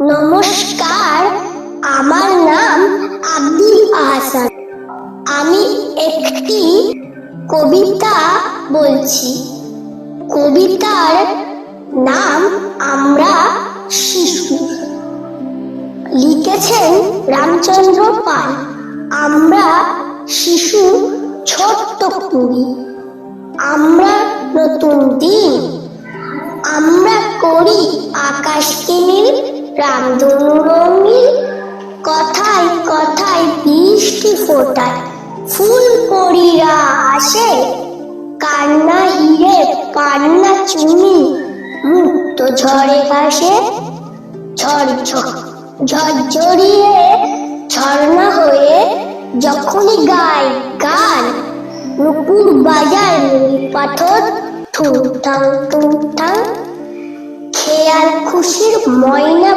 নমস্কার, আমার নাম আব্দুল আহসান। আমি একটি কবিতা বলছি। কবিতার নাম আমরা শিশু। লিখেছেন রামচন্দ্র পাল। আমরা শিশু, ছোট্ট কবি। আমরা নতুন দিন, আমরা করি আকাশকে নীল, রামধনু রঙিন। কথায় কথায় বৃষ্টি ফোটায়, ফুল পরীরা আসে। কান্না হিরে, পান্না চুনি, মুক্ত ঝড়ে ভাসে। ঝরঝরিয়ে ঝর্ণা হয়ে যখনই গায় গান, নুপুর বাজায় নুড়ি পাথর, ঠুংঠাং ঠুংঠাং। খেয়াল খুশির ময়না